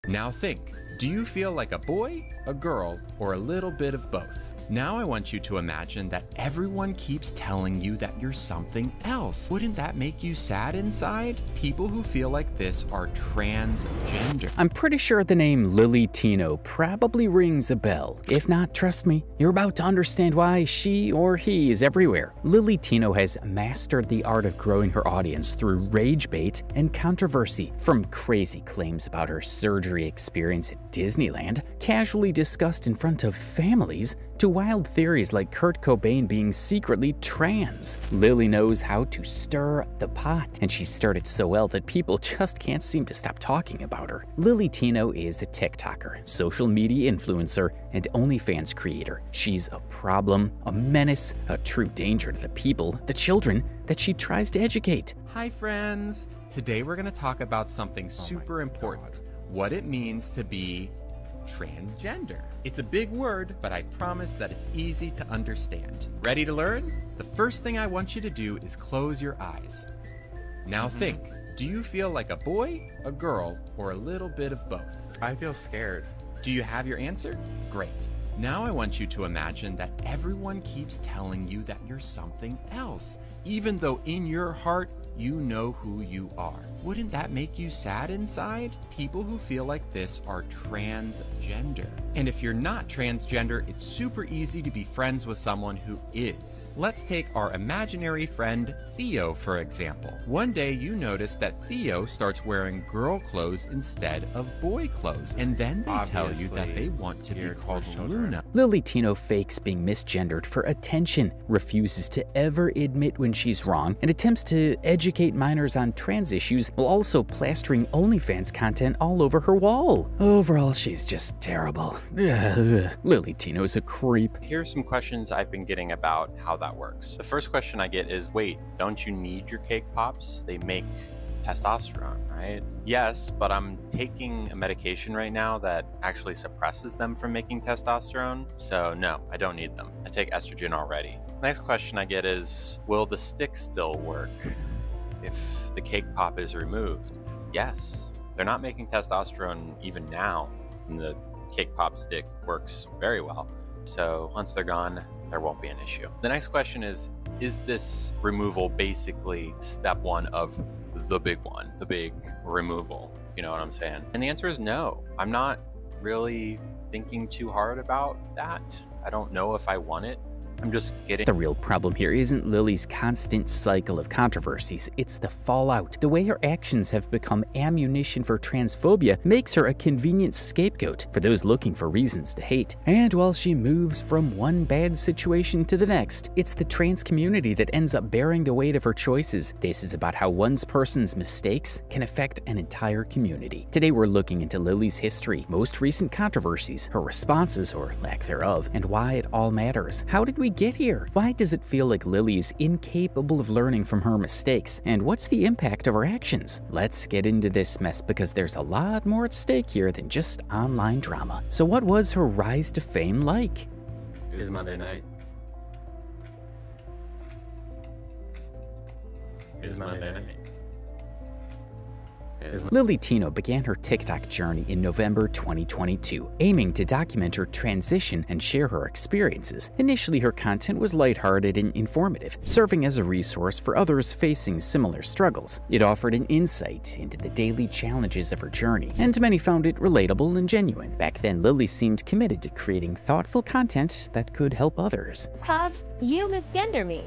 Now think, do you feel like a boy, a girl, or a little bit of both? Now I want you to imagine that everyone keeps telling you that you're something else. Wouldn't that make you sad inside? People who feel like this are transgender. I'm pretty sure the name Lily Tino probably rings a bell. If not, trust me, you're about to understand why she or he is everywhere. Lily Tino has mastered the art of growing her audience through rage bait and controversy. From crazy claims about her surgery experience at Disneyland, casually discussed in front of families, to wild theories like Kurt Cobain being secretly trans. Lily knows how to stir the pot, and she's stirred it so well that people just can't seem to stop talking about her. Lily Tino is a TikToker, social media influencer, and OnlyFans creator. She's a problem, a menace, a true danger to the people, the children, that she tries to educate. Hi friends! Today we're going to talk about something super important. What it means to be transgender. It's a big word, but I promise that it's easy to understand. Ready to learn? The first thing I want you to do is close your eyes. Now think, do you feel like a boy, a girl, or a little bit of both? I feel scared. Do you have your answer? Great. Now I want you to imagine that everyone keeps telling you that you're something else, even though in your heart you know who you are. Wouldn't that make you sad inside? People who feel like this are transgender. And if you're not transgender, it's super easy to be friends with someone who is. Let's take our imaginary friend Theo, for example. One day you notice that Theo starts wearing girl clothes instead of boy clothes, and then they tell you that they want to be called Luna. Lily Tino fakes being misgendered for attention, refuses to ever admit when she's wrong, and attempts to educate minors on trans issues while also plastering OnlyFans content all over her wall. Overall, she's just terrible. Lily Tino's a creep. Here are some questions I've been getting about how that works. The first question I get is, wait, don't you need your cake pops? They make testosterone, right? Yes, but I'm taking a medication right now that actually suppresses them from making testosterone, so no, I don't need them. I take estrogen already. Next question I get is, will the stick still work if the cake pop is removed? Yes, they're not making testosterone even now, and the cake pop stick works very well. So once they're gone, there won't be an issue. The next question is this removal basically step one of the big one, the big removal? You know what I'm saying? And the answer is no. I'm not really thinking too hard about that. I don't know if I want it. I'm just getting... The real problem here isn't Lily's constant cycle of controversies, it's the fallout. The way her actions have become ammunition for transphobia makes her a convenient scapegoat for those looking for reasons to hate. And while she moves from one bad situation to the next, it's the trans community that ends up bearing the weight of her choices. This is about how one person's mistakes can affect an entire community. Today we're looking into Lily's history, most recent controversies, her responses or lack thereof, and why it all matters. How did we get here? Why does it feel like Lily is incapable of learning from her mistakes? And what's the impact of her actions? Let's get into this mess because there's a lot more at stake here than just online drama. So what was her rise to fame like? It was Monday night. It was Monday night. Lily Tino began her TikTok journey in November 2022, aiming to document her transition and share her experiences. Initially, her content was lighthearted and informative, serving as a resource for others facing similar struggles. It offered an insight into the daily challenges of her journey, and many found it relatable and genuine. Back then, Lily seemed committed to creating thoughtful content that could help others. Pops, you misgender me.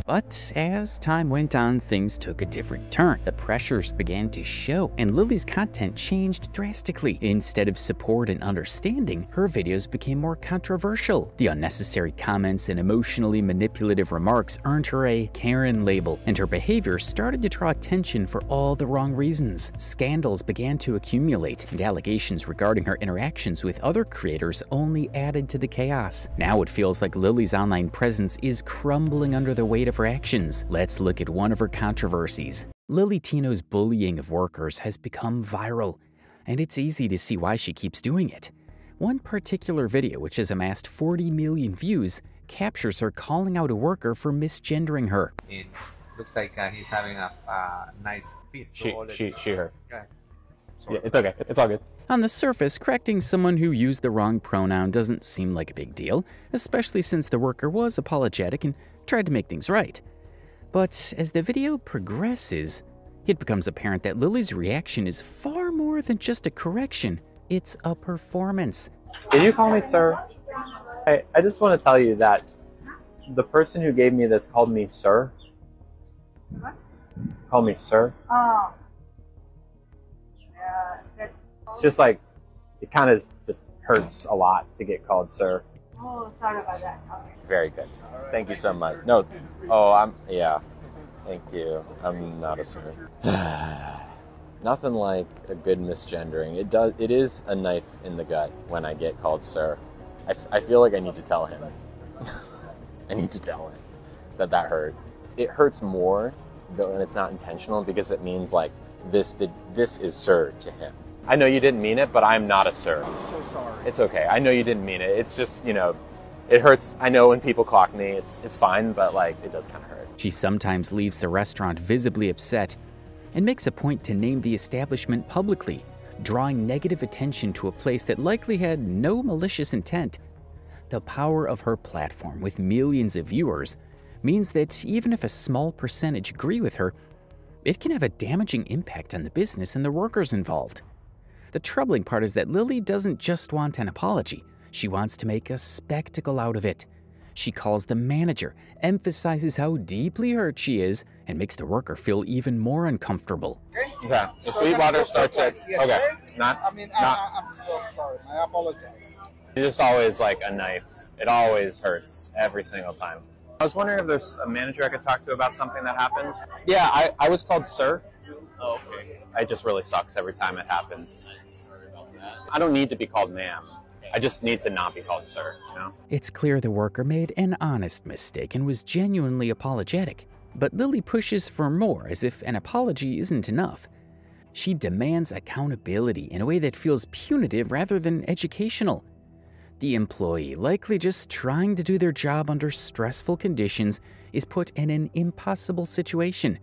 But as time went on, things took a different turn. The pressures began to show, and Lily's content changed drastically. Instead of support and understanding, her videos became more controversial. The unnecessary comments and emotionally manipulative remarks earned her a Karen label, and her behavior started to draw attention for all the wrong reasons. Scandals began to accumulate, and allegations regarding her interactions with other creators only added to the chaos. Now it feels like Lily's online presence is crumbling under the weight of her actions. Let's look at one of her controversies. Lily Tino's bullying of workers has become viral. And it's easy to see why she keeps doing it. One particular video, which has amassed 40 million views, captures her calling out a worker for misgendering her. It looks like he's having a nice piece. She, her. Okay. Yeah, it's okay. It's all good. On the surface, correcting someone who used the wrong pronoun doesn't seem like a big deal, especially since the worker was apologetic and tried to make things right. But as the video progresses, it becomes apparent that Lily's reaction is far more than just a correction. It's a performance. Did you call me sir? Hey, I just want to tell you that the person who gave me this called me sir. What? Called me sir. Oh. It's just like, it kind of just hurts a lot to get called sir. Oh, sorry about that. Okay. Very good. Thank you so much. No, yeah. Thank you. I'm not a sir. Nothing like a good misgendering. It is a knife in the gut when I get called sir. I feel like I need to tell him. I need to tell him that hurt. It hurts more though, and it's not intentional because it means like this is sir to him. I know you didn't mean it, but I'm not a sir. I'm so sorry. It's okay. I know you didn't mean it. It's just, it hurts. I know when people clock me, it's fine, but like it does kind of hurt. She sometimes leaves the restaurant visibly upset and makes a point to name the establishment publicly, drawing negative attention to a place that likely had no malicious intent. The power of her platform with millions of viewers means that even if a small percentage agree with her, it can have a damaging impact on the business and the workers involved. The troubling part is that Lily doesn't just want an apology. She wants to make a spectacle out of it. She calls the manager, emphasizes how deeply hurt she is, and makes the worker feel even more uncomfortable. Okay. The Sweetwater starts at, okay. I'm so sorry. I apologize. It's just always like a knife. It always hurts every single time. I was wondering if there's a manager I could talk to about something that happened. Yeah, I was called sir. Oh, okay. It just really sucks every time it happens. Sorry about that. I don't need to be called ma'am. I just need to not be called sir, It's clear the worker made an honest mistake and was genuinely apologetic. But Lily pushes for more, as if an apology isn't enough. She demands accountability in a way that feels punitive rather than educational. The employee, likely just trying to do their job under stressful conditions, is put in an impossible situation,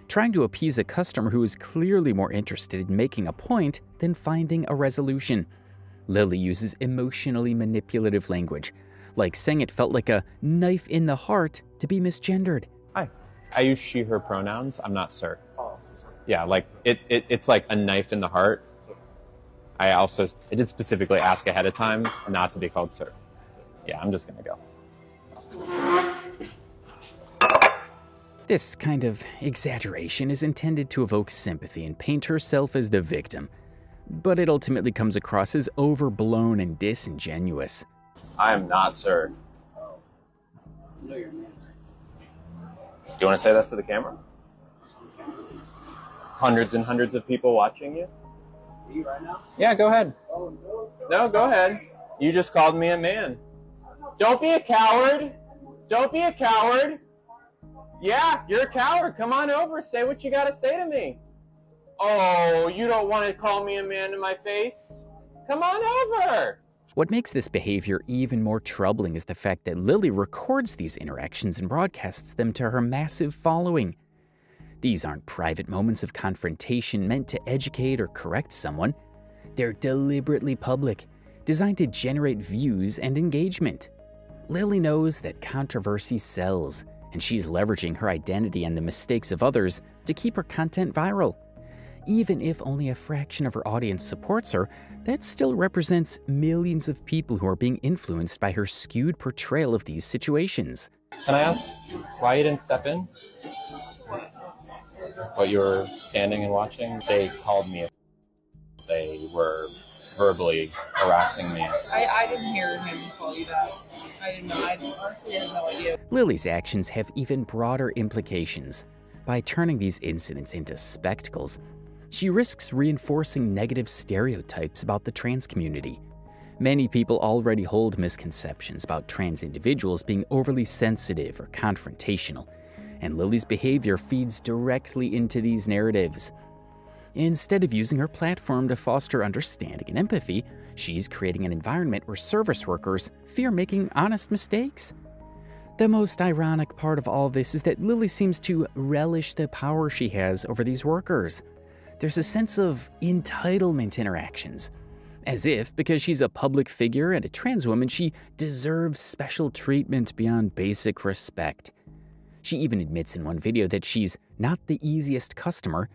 trying to appease a customer who is clearly more interested in making a point than finding a resolution. Lily uses emotionally manipulative language, like saying it felt like a knife in the heart to be misgendered. Hi. I use she, her pronouns. I'm not sir. Oh, so sorry. Yeah, like it's like a knife in the heart. I did specifically ask ahead of time not to be called sir. Yeah, I'm just gonna go. This kind of exaggeration is intended to evoke sympathy and paint herself as the victim, but it ultimately comes across as overblown and disingenuous. I am not sir. No, you're not. Do you want to say that to the camera? Hundreds and hundreds of people watching you? Me right now? Yeah, go ahead. Oh, no. No, go ahead. You just called me a man. Don't be a coward. Don't be a coward. Yeah, you're a coward. Come on over. Say what you got to say to me. Oh, you don't want to call me a man to my face? Come on over. What makes this behavior even more troubling is the fact that Lily records these interactions and broadcasts them to her massive following. These aren't private moments of confrontation meant to educate or correct someone. They're deliberately public, designed to generate views and engagement. Lily knows that controversy sells, and she's leveraging her identity and the mistakes of others to keep her content viral. Even if only a fraction of her audience supports her, that still represents millions of people who are being influenced by her skewed portrayal of these situations. Can I ask why you didn't step in? What you were standing and watching? They called me. They were verbally harassing me. I didn't hear him call you that. I didn't know. I honestly had no idea. Lily's actions have even broader implications. By turning these incidents into spectacles, she risks reinforcing negative stereotypes about the trans community. Many people already hold misconceptions about trans individuals being overly sensitive or confrontational, and Lily's behavior feeds directly into these narratives. Instead of using her platform to foster understanding and empathy, she's creating an environment where service workers fear making honest mistakes. The most ironic part of all this is that Lily seems to relish the power she has over these workers. There's a sense of entitlement in her actions, as if, because she's a public figure and a trans woman, she deserves special treatment beyond basic respect. She even admits in one video that she's not the easiest customer,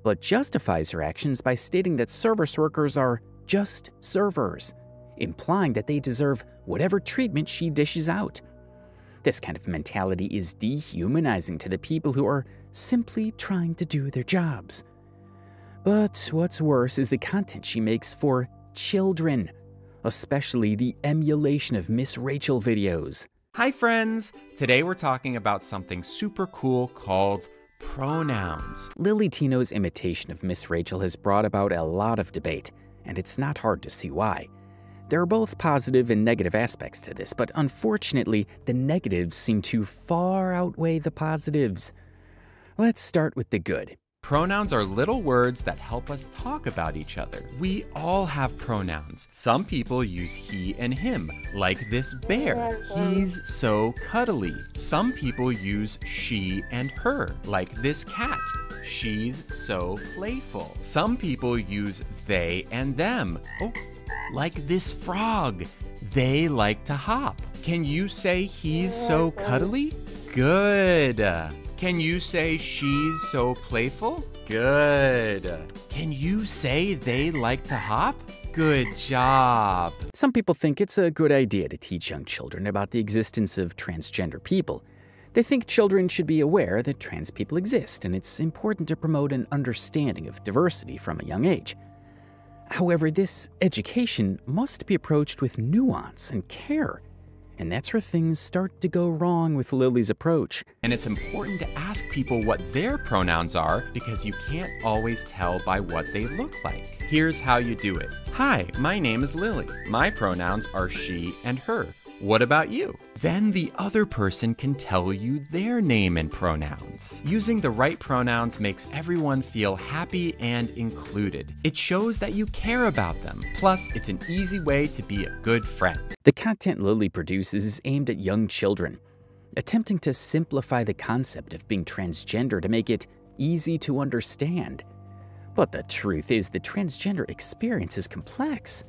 but justifies her actions by stating that service workers are just servers, implying that they deserve whatever treatment she dishes out. This kind of mentality is dehumanizing to the people who are simply trying to do their jobs. But what's worse is the content she makes for children, especially the emulation of Miss Rachel videos. Hi friends! Today we're talking about something super cool called pronouns. Lily Tino's imitation of Miss Rachel has brought about a lot of debate, and it's not hard to see why. There are both positive and negative aspects to this, but unfortunately, the negatives seem to far outweigh the positives. Let's start with the good. Pronouns are little words that help us talk about each other. We all have pronouns. Some people use he and him, like this bear. He's so cuddly. Some people use she and her, like this cat. She's so playful. Some people use they and them. Oh, like this frog. They like to hop. Can you say he's so cuddly? Good. Can you say she's so playful? Good. Can you say they like to hop? Good job. Some people think it's a good idea to teach young children about the existence of transgender people. They think children should be aware that trans people exist, and it's important to promote an understanding of diversity from a young age. However, this education must be approached with nuance and care. And that's where things start to go wrong with Lily's approach. And it's important to ask people what their pronouns are because you can't always tell by what they look like. Here's how you do it. Hi, my name is Lily. My pronouns are she and her. What about you? Then the other person can tell you their name and pronouns. Using the right pronouns makes everyone feel happy and included. It shows that you care about them. Plus, it's an easy way to be a good friend. The content Lily produces is aimed at young children, attempting to simplify the concept of being transgender to make it easy to understand. But the truth is, the transgender experience is complex.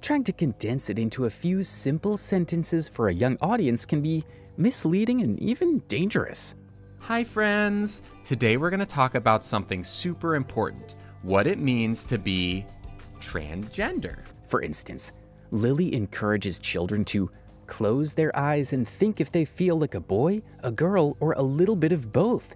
Trying to condense it into a few simple sentences for a young audience can be misleading and even dangerous. Hi friends! Today we're going to talk about something super important, what it means to be transgender. For instance, Lily encourages children to close their eyes and think if they feel like a boy, a girl, or a little bit of both.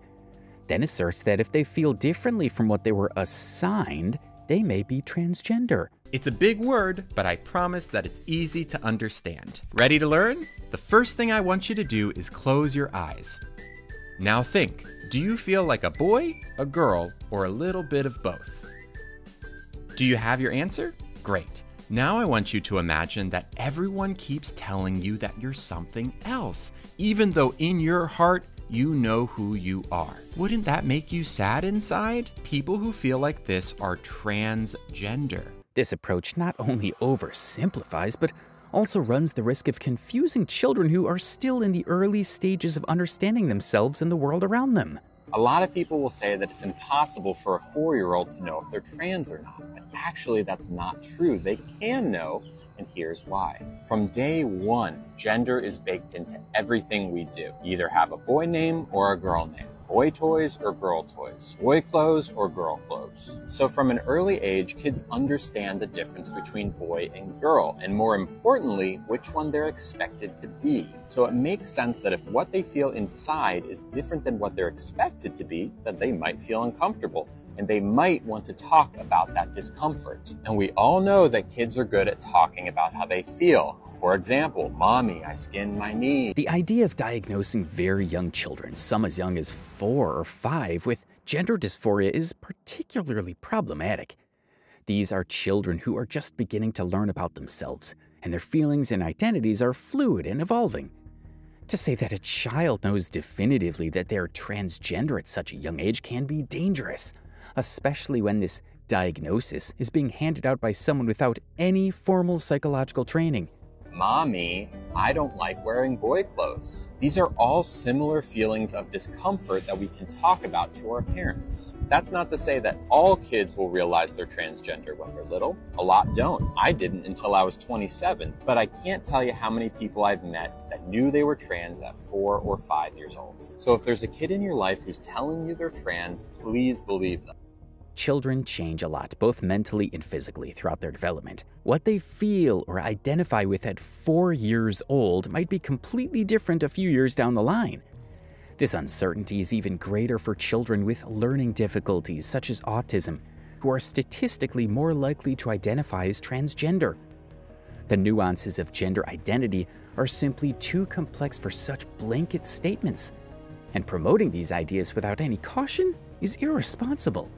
Then asserts that if they feel differently from what they were assigned, they may be transgender. It's a big word, but I promise that it's easy to understand. Ready to learn? The first thing I want you to do is close your eyes. Now think, do you feel like a boy, a girl, or a little bit of both? Do you have your answer? Great. Now I want you to imagine that everyone keeps telling you that you're something else, even though in your heart, you know who you are. Wouldn't that make you sad inside? People who feel like this are transgender. This approach not only oversimplifies, but also runs the risk of confusing children who are still in the early stages of understanding themselves and the world around them. A lot of people will say that it's impossible for a 4-year-old to know if they're trans or not, but actually that's not true. They can know, and here's why. From day one, gender is baked into everything we do. You either have a boy name or a girl name. Boy toys or girl toys, boy clothes or girl clothes. So from an early age, kids understand the difference between boy and girl, and more importantly, which one they're expected to be. So it makes sense that if what they feel inside is different than what they're expected to be, then they might feel uncomfortable, and they might want to talk about that discomfort. And we all know that kids are good at talking about how they feel. For example, mommy, I skinned my knee. The idea of diagnosing very young children, some as young as 4 or 5, with gender dysphoria is particularly problematic. These are children who are just beginning to learn about themselves, and their feelings and identities are fluid and evolving. To say that a child knows definitively that they're transgender at such a young age can be dangerous, especially when this diagnosis is being handed out by someone without any formal psychological training. Mommy, I don't like wearing boy clothes. These are all similar feelings of discomfort that we can talk about to our parents. That's not to say that all kids will realize they're transgender when they're little. A lot don't. I didn't until I was 27, but I can't tell you how many people I've met that knew they were trans at 4 or 5 years old. So if there's a kid in your life who's telling you they're trans, please believe them. Children change a lot, both mentally and physically, throughout their development. What they feel or identify with at 4 years old might be completely different a few years down the line. This uncertainty is even greater for children with learning difficulties, such as autism, who are statistically more likely to identify as transgender. The nuances of gender identity are simply too complex for such blanket statements, and promoting these ideas without any caution is irresponsible.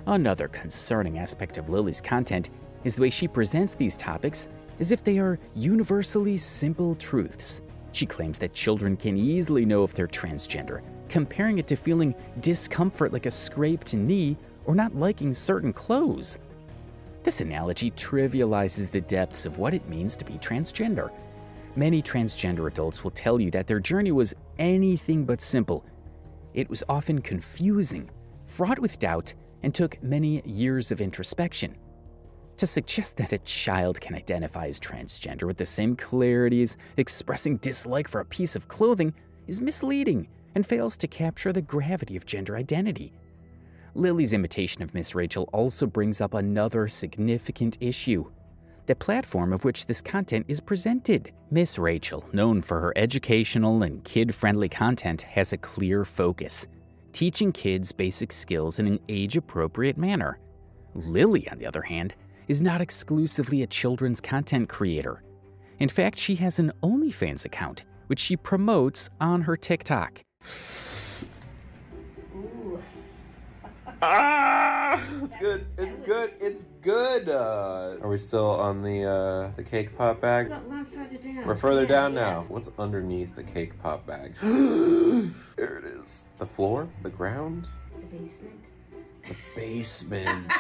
Another concerning aspect of Lily's content is the way she presents these topics as if they are universally simple truths. She claims that children can easily know if they're transgender, comparing it to feeling discomfort like a scraped knee or not liking certain clothes. This analogy trivializes the depths of what it means to be transgender. Many transgender adults will tell you that their journey was anything but simple. It was often confusing, fraught with doubt, and took many years of introspection. To suggest that a child can identify as transgender with the same clarity as expressing dislike for a piece of clothing is misleading and fails to capture the gravity of gender identity. Lily's imitation of Miss Rachel also brings up another significant issue: the platform of which this content is presented. Miss Rachel, known for her educational and kid-friendly content, has a clear focus: teaching kids basic skills in an age-appropriate manner. Lily, on the other hand, is not exclusively a children's content creator. In fact, she has an OnlyFans account, which she promotes on her TikTok. Ooh. It's good. It's good. It's good. Are we still on the cake pop bag? Look, we're further down. We're further down now. Yes. What's underneath the cake pop bag? There it is. The floor? The ground? The basement. The basement.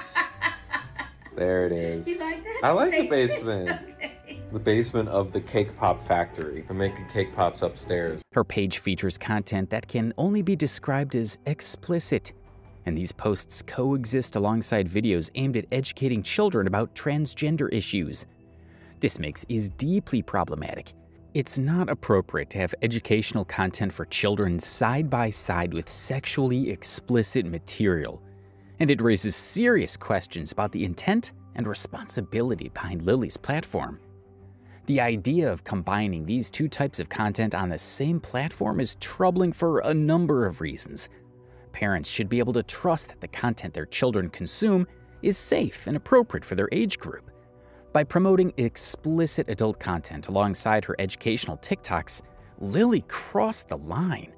There it is. You like that? I like the basement. Okay. The basement of the cake pop factory. They're making cake pops upstairs. Her page features content that can only be described as explicit, and these posts coexist alongside videos aimed at educating children about transgender issues. This mix is deeply problematic. It's not appropriate to have educational content for children side by side with sexually explicit material, and it raises serious questions about the intent and responsibility behind Lily's platform. The idea of combining these two types of content on the same platform is troubling for a number of reasons. Parents should be able to trust that the content their children consume is safe and appropriate for their age group. By promoting explicit adult content alongside her educational TikToks, Lily crossed the line.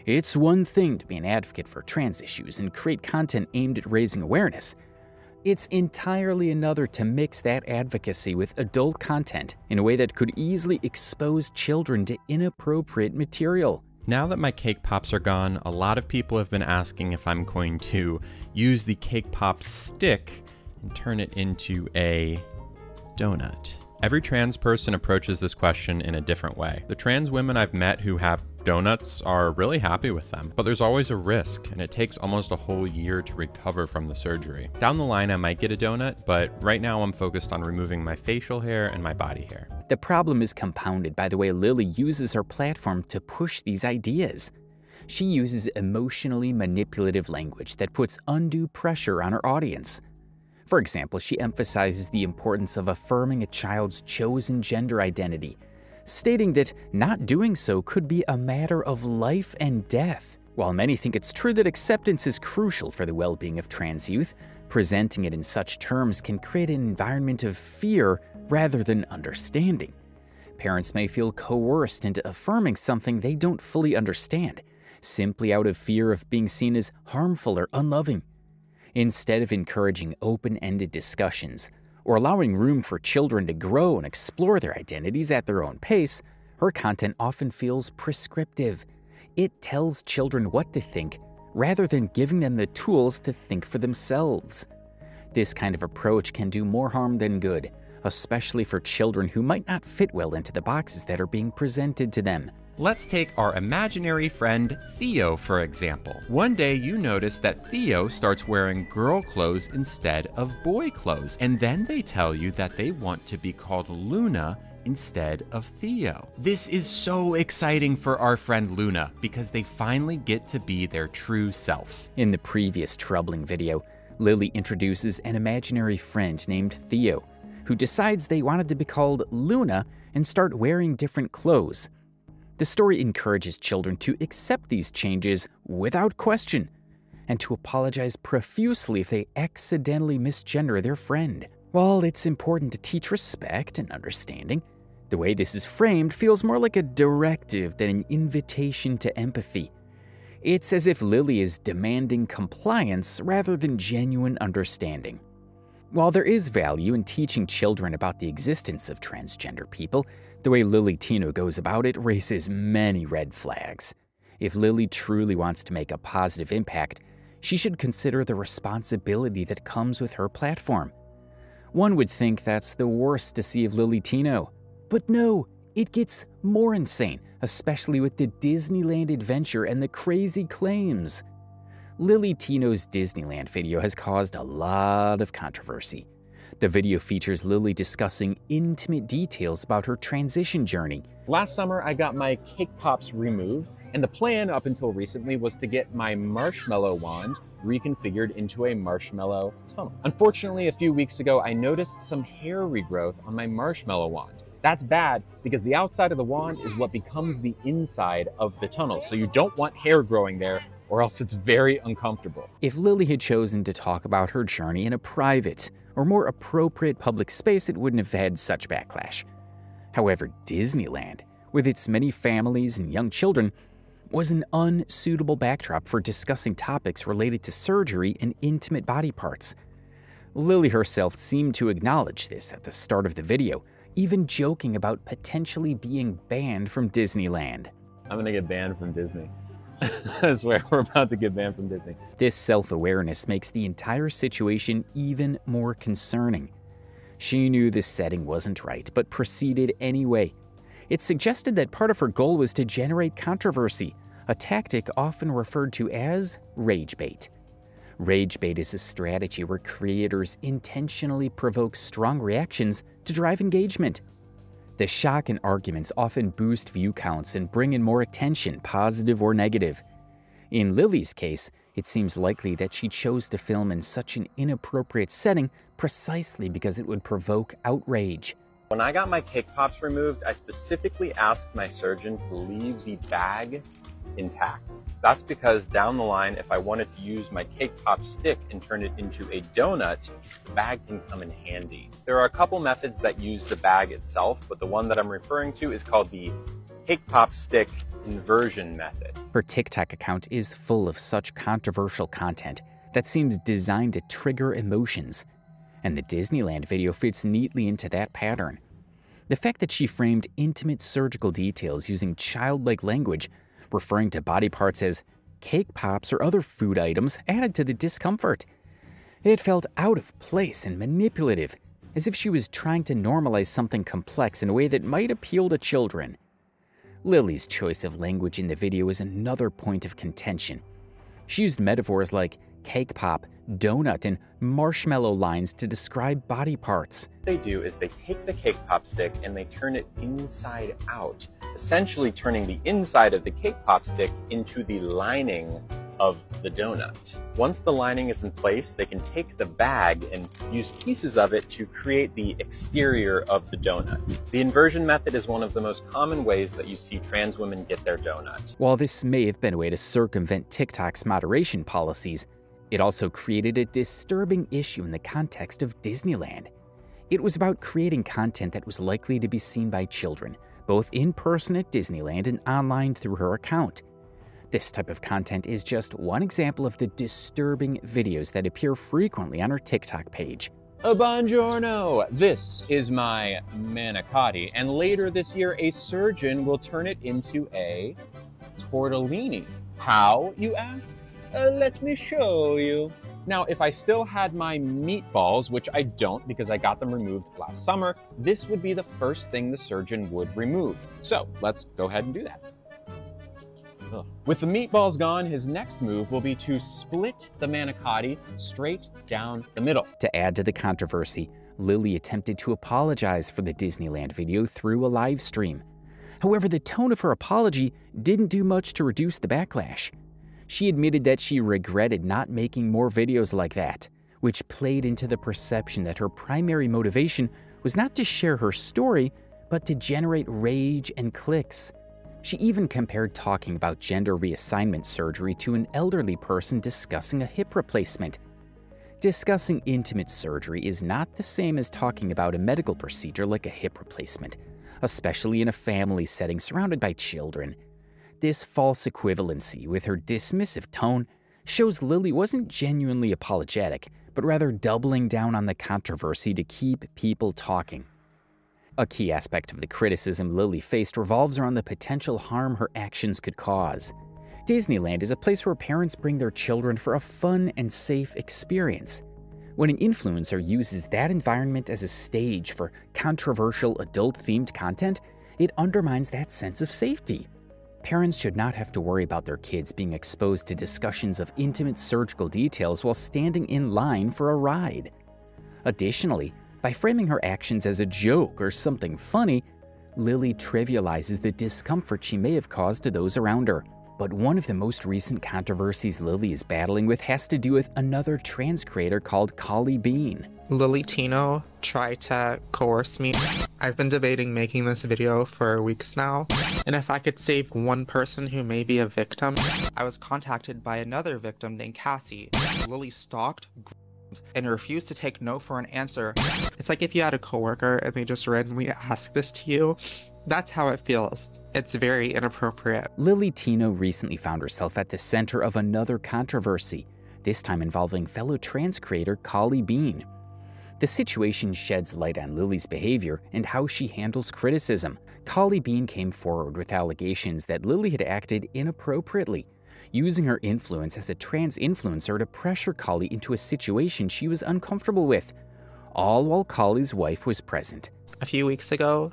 It's one thing to be an advocate for trans issues and create content aimed at raising awareness. It's entirely another to mix that advocacy with adult content in a way that could easily expose children to inappropriate material. Now that my cake pops are gone, a lot of people have been asking if I'm going to use the cake pop stick and turn it into a donut. Every trans person approaches this question in a different way. The trans women I've met who have donuts are really happy with them, but there's always a risk, and it takes almost a whole year to recover from the surgery. Down the line, I might get a donut, but right now I'm focused on removing my facial hair and my body hair. The problem is compounded by the way Lily uses her platform to push these ideas. She uses emotionally manipulative language that puts undue pressure on her audience. For example, she emphasizes the importance of affirming a child's chosen gender identity, stating that not doing so could be a matter of life and death. While many think it's true that acceptance is crucial for the well-being of trans youth, presenting it in such terms can create an environment of fear rather than understanding. Parents may feel coerced into affirming something they don't fully understand, simply out of fear of being seen as harmful or unloving. Instead of encouraging open-ended discussions or allowing room for children to grow and explore their identities at their own pace, her content often feels prescriptive. It tells children what to think rather than giving them the tools to think for themselves. This kind of approach can do more harm than good, especially for children who might not fit well into the boxes that are being presented to them. Let's take our imaginary friend Theo, for example. One day you notice that Theo starts wearing girl clothes instead of boy clothes, and then they tell you that they want to be called Luna instead of Theo. This is so exciting for our friend Luna because they finally get to be their true self. In the previous troubling video, Lily introduces an imaginary friend named Theo, who decides they wanted to be called Luna and start wearing different clothes. The story encourages children to accept these changes without question, and to apologize profusely if they accidentally misgender their friend. While it's important to teach respect and understanding, the way this is framed feels more like a directive than an invitation to empathy. It's as if Lily is demanding compliance rather than genuine understanding. While there is value in teaching children about the existence of transgender people, the way Lily Tino goes about it raises many red flags. If Lily truly wants to make a positive impact, she should consider the responsibility that comes with her platform. One would think that's the worst to see of Lily Tino. But no, it gets more insane, especially with the Disneyland adventure and the crazy claims. Lily Tino's Disneyland video has caused a lot of controversy. The video features Lily discussing intimate details about her transition journey. Last summer, I got my cake pops removed, and the plan up until recently was to get my marshmallow wand reconfigured into a marshmallow tunnel. Unfortunately, a few weeks ago, I noticed some hair regrowth on my marshmallow wand. That's bad because the outside of the wand is what becomes the inside of the tunnel, so you don't want hair growing there, or else it's very uncomfortable. If Lily had chosen to talk about her journey in a private or more appropriate public space, it wouldn't have had such backlash. However, Disneyland, with its many families and young children, was an unsuitable backdrop for discussing topics related to surgery and intimate body parts. Lily herself seemed to acknowledge this at the start of the video, even joking about potentially being banned from Disneyland. I'm gonna get banned from Disney. I swear, we're about to get banned from Disney. This self-awareness makes the entire situation even more concerning. She knew this setting wasn't right, but proceeded anyway. It suggested that part of her goal was to generate controversy, a tactic often referred to as rage bait. Rage bait is a strategy where creators intentionally provoke strong reactions to drive engagement. The shock and arguments often boost view counts and bring in more attention, positive or negative. In Lily's case, it seems likely that she chose to film in such an inappropriate setting precisely because it would provoke outrage. When I got my cake pops removed, I specifically asked my surgeon to leave the bag intact. That's because down the line, if I wanted to use my cake pop stick and turn it into a donut, the bag can come in handy. There are a couple methods that use the bag itself, but the one that I'm referring to is called the cake pop stick inversion method. Her TikTok account is full of such controversial content that seems designed to trigger emotions, and the Disneyland video fits neatly into that pattern. The fact that she framed intimate surgical details using childlike language, referring to body parts as cake pops or other food items, added to the discomfort. It felt out of place and manipulative, as if she was trying to normalize something complex in a way that might appeal to children. Lily's choice of language in the video is another point of contention. She used metaphors like cake pop, donut, and marshmallow lines to describe body parts. What they do is they take the cake pop stick and they turn it inside out, essentially turning the inside of the cake pop stick into the lining of the donut. Once the lining is in place, they can take the bag and use pieces of it to create the exterior of the donut. The inversion method is one of the most common ways that you see trans women get their donut. While this may have been a way to circumvent TikTok's moderation policies, it also created a disturbing issue in the context of Disneyland. It was about creating content that was likely to be seen by children, both in person at Disneyland and online through her account. This type of content is just one example of the disturbing videos that appear frequently on her TikTok page. Buongiorno! This is my manicotti, and later this year a surgeon will turn it into a tortellini. How, you ask? Let me show you. Now, if I still had my meatballs, which I don't because I got them removed last summer, this would be the first thing the surgeon would remove. So let's go ahead and do that. Ugh. With the meatballs gone, his next move will be to split the manicotti straight down the middle. To add to the controversy, Lily attempted to apologize for the Disneyland video through a live stream. However, the tone of her apology didn't do much to reduce the backlash. She admitted that she regretted not making more videos like that, which played into the perception that her primary motivation was not to share her story, but to generate rage and clicks. She even compared talking about gender reassignment surgery to an elderly person discussing a hip replacement. Discussing intimate surgery is not the same as talking about a medical procedure like a hip replacement, especially in a family setting surrounded by children. This false equivalency with her dismissive tone shows Lily wasn't genuinely apologetic, but rather doubling down on the controversy to keep people talking. A key aspect of the criticism Lily faced revolves around the potential harm her actions could cause. Disneyland is a place where parents bring their children for a fun and safe experience. When an influencer uses that environment as a stage for controversial adult-themed content, it undermines that sense of safety. Parents should not have to worry about their kids being exposed to discussions of intimate surgical details while standing in line for a ride. Additionally, by framing her actions as a joke or something funny, Lily trivializes the discomfort she may have caused to those around her. But one of the most recent controversies Lily is battling with has to do with another trans creator called Collie Bean. Tino tried to coerce me. I've been debating making this video for weeks now, and if I could save one person who may be a victim. I was contacted by another victim named Cassie. Lily stalked and refused to take no for an answer. It's like if you had a coworker and they just randomly ask this to you. That's how it feels. It's very inappropriate. Tino recently found herself at the center of another controversy, this time involving fellow trans creator Collie Bean. The situation sheds light on Lily's behavior and how she handles criticism. Collie Bean came forward with allegations that Lily had acted inappropriately, using her influence as a trans influencer to pressure Collie into a situation she was uncomfortable with, all while Collie's wife was present. A few weeks ago,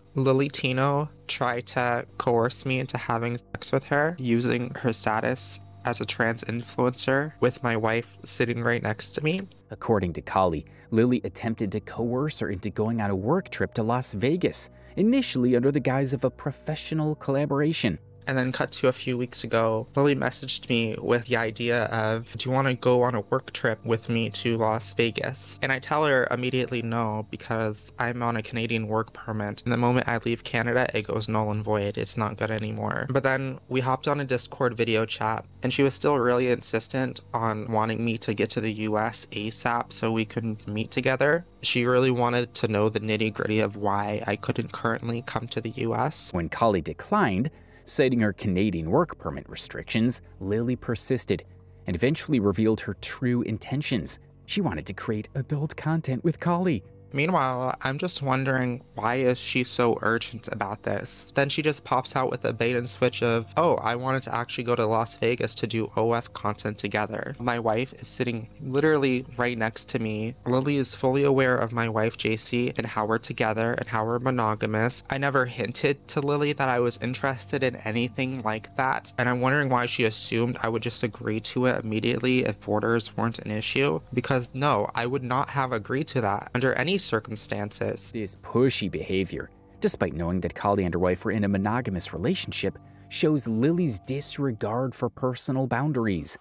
Tino tried to coerce me into having sex with her, using her status as a trans influencer with my wife sitting right next to me. According to Collie, Lily attempted to coerce her into going on a work trip to Las Vegas, initially under the guise of a professional collaboration. And then cut to a few weeks ago, Lily messaged me with the idea of, do you want to go on a work trip with me to Las Vegas? And I tell her immediately no, because I'm on a Canadian work permit. And the moment I leave Canada, it goes null and void. It's not good anymore. But then we hopped on a Discord video chat, and she was still really insistent on wanting me to get to the US ASAP so we could meet together. She really wanted to know the nitty-gritty of why I couldn't currently come to the US. When Collie declined, citing her Canadian work permit restrictions, Lily persisted and eventually revealed her true intentions. She wanted to create adult content with Collie. Meanwhile, I'm just wondering, why is she so urgent about this? Then she just pops out with a bait and switch of, oh, I wanted to actually go to Las Vegas to do OF content together. My wife is sitting literally right next to me. Lily is fully aware of my wife, JC, and how we're together and how we're monogamous. I never hinted to Lily that I was interested in anything like that, and I'm wondering why she assumed I would just agree to it immediately if borders weren't an issue. Because no, I would not have agreed to that under any circumstances. This pushy behavior, despite knowing that Collie and her wife were in a monogamous relationship, shows Lily's disregard for personal boundaries.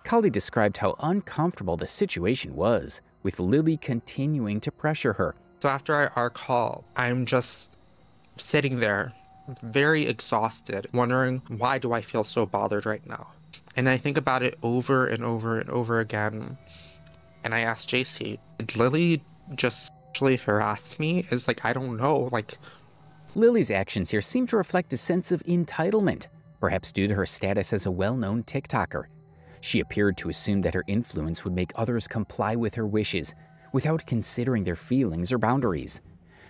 Collie described how uncomfortable the situation was, with Lily continuing to pressure her. So after our call, I'm just sitting there, very exhausted, wondering, why do I feel so bothered right now? And I think about it over and over and over again. And I asked JC, did Lily just actually harass me? Is like, I don't know, like... Lily's actions here seem to reflect a sense of entitlement, perhaps due to her status as a well-known TikToker. She appeared to assume that her influence would make others comply with her wishes, without considering their feelings or boundaries.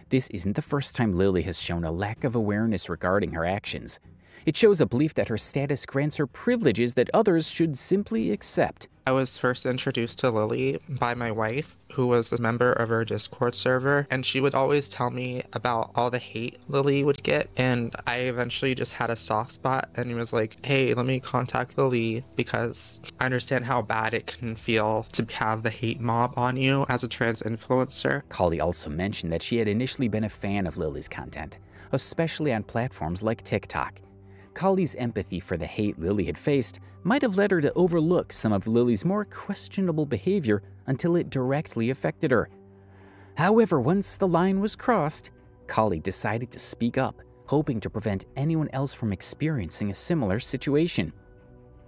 This isn't the first time Lily has shown a lack of awareness regarding her actions. It shows a belief that her status grants her privileges that others should simply accept. I was first introduced to Lily by my wife, who was a member of our Discord server, and she would always tell me about all the hate Lily would get, and I eventually just had a soft spot and was like, hey, let me contact Lily because I understand how bad it can feel to have the hate mob on you as a trans influencer. Kali also mentioned that she had initially been a fan of Lily's content, especially on platforms like TikTok. Kali's empathy for the hate Lily had faced might have led her to overlook some of Lily's more questionable behavior until it directly affected her. However, once the line was crossed, Kali decided to speak up, hoping to prevent anyone else from experiencing a similar situation.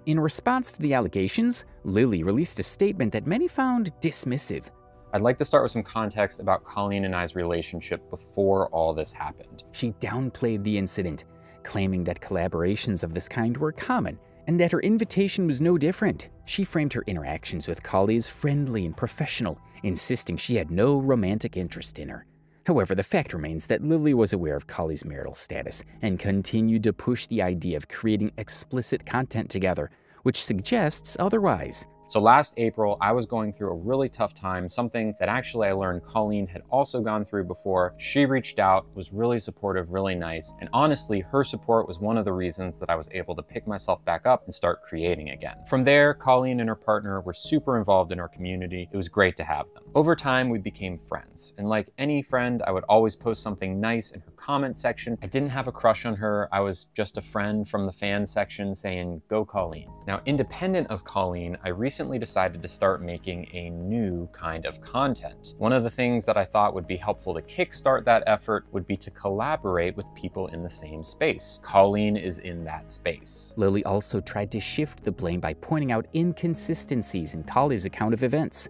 In response to the allegations, Lily released a statement that many found dismissive. I'd like to start with some context about Colleen and I's relationship before all this happened. She downplayed the incident, claiming that collaborations of this kind were common and that her invitation was no different. She framed her interactions with Kali as friendly and professional, insisting she had no romantic interest in her. However, the fact remains that Lily was aware of Kali's marital status and continued to push the idea of creating explicit content together, which suggests otherwise. So last April, I was going through a really tough time, something that actually I learned Colleen had also gone through before. She reached out, was really supportive, really nice, and honestly, her support was one of the reasons that I was able to pick myself back up and start creating again. From there, Colleen and her partner were super involved in our community. It was great to have them. Over time, we became friends, and like any friend, I would always post something nice in her comment section. I didn't have a crush on her. I was just a friend from the fan section saying, "Go Colleen." Now, independent of Colleen, I recently decided to start making a new kind of content. One of the things that I thought would be helpful to kickstart that effort would be to collaborate with people in the same space. Colleen is in that space. Lily also tried to shift the blame by pointing out inconsistencies in Kali's account of events.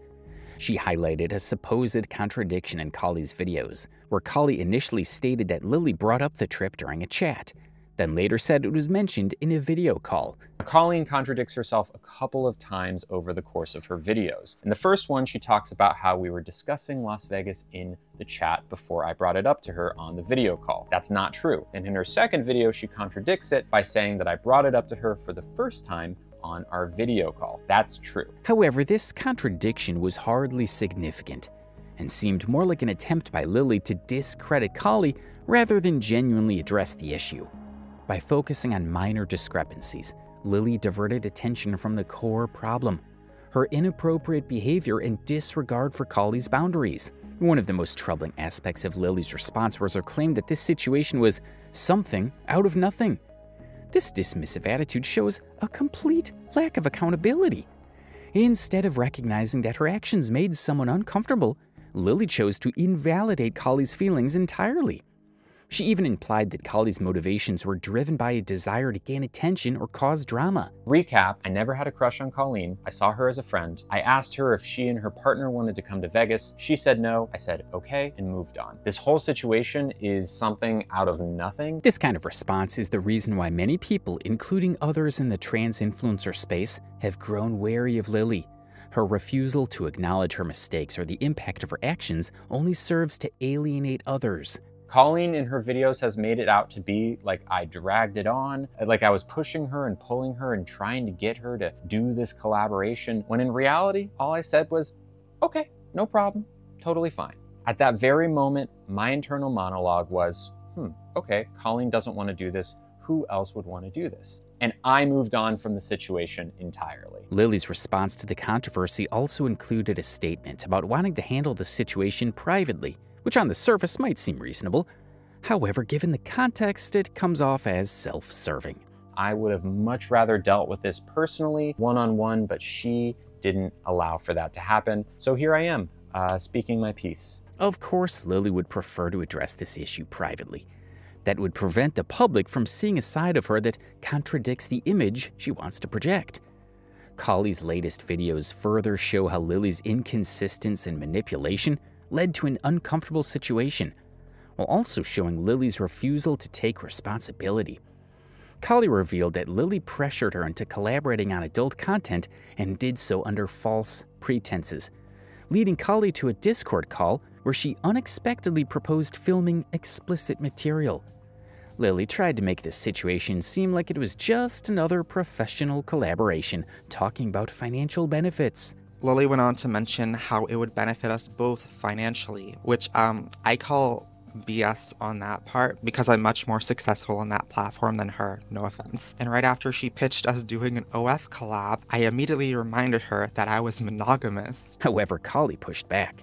She highlighted a supposed contradiction in Kali's videos, where Kali initially stated that Lily brought up the trip during a chat, then later said it was mentioned in a video call. Colleen contradicts herself a couple of times over the course of her videos. In the first one, she talks about how we were discussing Las Vegas in the chat before I brought it up to her on the video call. That's not true. And in her second video, she contradicts it by saying that I brought it up to her for the first time on our video call. That's true. However, this contradiction was hardly significant and seemed more like an attempt by Lily to discredit Kali rather than genuinely address the issue. By focusing on minor discrepancies, Lily diverted attention from the core problem, her inappropriate behavior and disregard for Kali's boundaries. One of the most troubling aspects of Lily's response was her claim that this situation was something out of nothing. This dismissive attitude shows a complete lack of accountability. Instead of recognizing that her actions made someone uncomfortable, Lily chose to invalidate Kali's feelings entirely. She even implied that Kali's motivations were driven by a desire to gain attention or cause drama. Recap, I never had a crush on Colleen. I saw her as a friend. I asked her if she and her partner wanted to come to Vegas. She said no. I said okay and moved on. This whole situation is something out of nothing. This kind of response is the reason why many people, including others in the trans influencer space, have grown wary of Lily. Her refusal to acknowledge her mistakes or the impact of her actions only serves to alienate others. Colleen in her videos has made it out to be like I dragged it on, like I was pushing her and pulling her and trying to get her to do this collaboration, when in reality, all I said was, okay, no problem, totally fine. At that very moment, my internal monologue was, okay, Colleen doesn't want to do this, who else would want to do this? And I moved on from the situation entirely. Lily's response to the controversy also included a statement about wanting to handle the situation privately, which on the surface might seem reasonable. However, given the context, it comes off as self-serving. I would have much rather dealt with this personally, one-on-one, but she didn't allow for that to happen. So here I am, speaking my piece. Of course, Lily would prefer to address this issue privately. That would prevent the public from seeing a side of her that contradicts the image she wants to project. Kali's latest videos further show how Lily's inconsistence and manipulation led to an uncomfortable situation, while also showing Lily's refusal to take responsibility. Kali revealed that Lily pressured her into collaborating on adult content and did so under false pretenses, leading Kali to a Discord call where she unexpectedly proposed filming explicit material. Lily tried to make this situation seem like it was just another professional collaboration talking about financial benefits. Lily went on to mention how it would benefit us both financially, which I call BS on that part because I'm much more successful on that platform than her, no offense. And right after she pitched us doing an OF collab, I immediately reminded her that I was monogamous. However, Kali pushed back,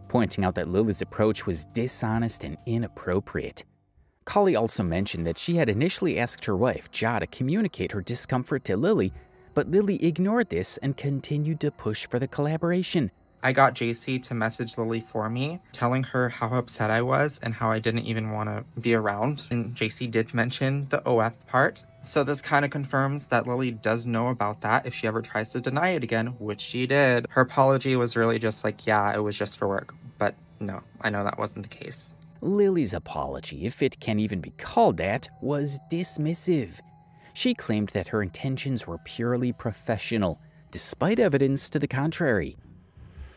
pointing out that Lily's approach was dishonest and inappropriate. Kali also mentioned that she had initially asked her wife, Ja, to communicate her discomfort to Lily, but Lily ignored this and continued to push for the collaboration. I got JC to message Lily for me, telling her how upset I was and how I didn't even want to be around. And JC did mention the OF part. So this kind of confirms that Lily does know about that if she ever tries to deny it again, which she did. Her apology was really just like, yeah, it was just for work. But no, I know that wasn't the case. Lily's apology, if it can even be called that, was dismissive. She claimed that her intentions were purely professional, despite evidence to the contrary.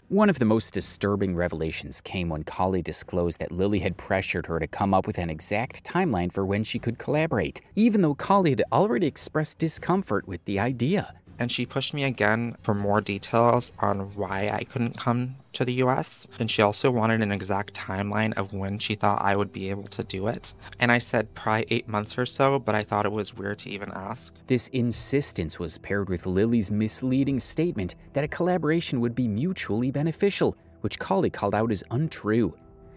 One of the most disturbing revelations came when Kali disclosed that Lily had pressured her to come up with an exact timeline for when she could collaborate, even though Kali had already expressed discomfort with the idea. And she pushed me again for more details on why I couldn't come to the US. And she also wanted an exact timeline of when she thought I would be able to do it. And I said probably 8 months or so, but I thought it was weird to even ask. This insistence was paired with Lily's misleading statement that a collaboration would be mutually beneficial, which Kali called out as untrue.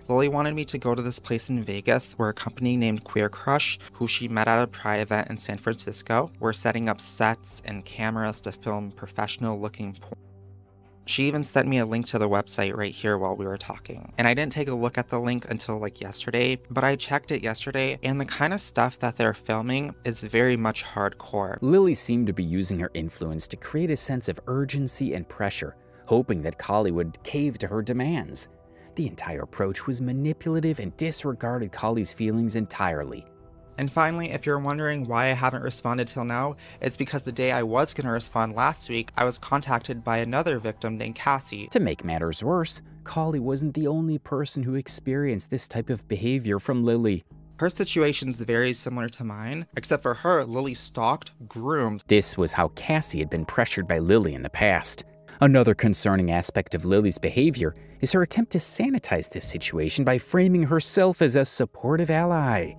Lily wanted me to go to this place in Vegas where a company named Queer Crush, who she met at a Pride event in San Francisco, were setting up sets and cameras to film professional-looking porn. She even sent me a link to the website right here while we were talking. And I didn't take a look at the link until like yesterday, but I checked it yesterday, and the kind of stuff that they're filming is very much hardcore. Lily seemed to be using her influence to create a sense of urgency and pressure, hoping that Kali would cave to her demands. The entire approach was manipulative and disregarded Kali's feelings entirely. And finally, if you're wondering why I haven't responded till now, it's because the day I was going to respond last week, I was contacted by another victim named Cassie. To make matters worse, Kali wasn't the only person who experienced this type of behavior from Lily. Her situation's very similar to mine, except for her, Lily stalked, groomed. This was how Cassie had been pressured by Lily in the past. Another concerning aspect of Lily's behavior is her attempt to sanitize this situation by framing herself as a supportive ally.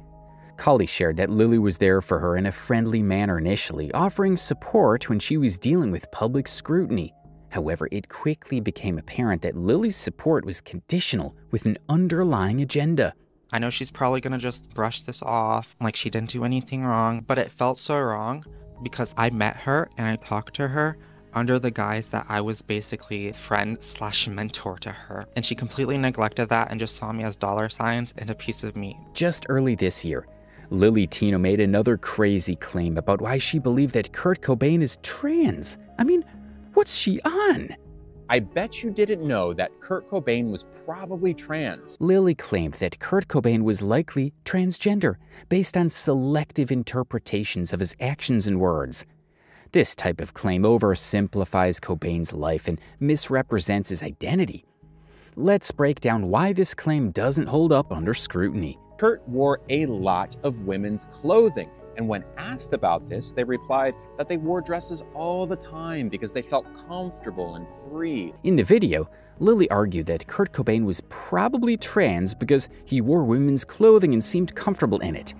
Kali shared that Lily was there for her in a friendly manner initially, offering support when she was dealing with public scrutiny. However, it quickly became apparent that Lily's support was conditional with an underlying agenda. I know she's probably gonna just brush this off like she didn't do anything wrong, but it felt so wrong because I met her and I talked to her under the guise that I was basically friend/mentor to her. And she completely neglected that and just saw me as dollar signs and a piece of meat. Just early this year, Lily Tino made another crazy claim about why she believed that Kurt Cobain is trans. I mean, what's she on? I bet you didn't know that Kurt Cobain was probably trans. Lily claimed that Kurt Cobain was likely transgender, based on selective interpretations of his actions and words. This type of claim oversimplifies Cobain's life and misrepresents his identity. Let's break down why this claim doesn't hold up under scrutiny. Kurt wore a lot of women's clothing, and when asked about this, they replied that they wore dresses all the time because they felt comfortable and free. In the video, Lily argued that Kurt Cobain was probably trans because he wore women's clothing and seemed comfortable in it.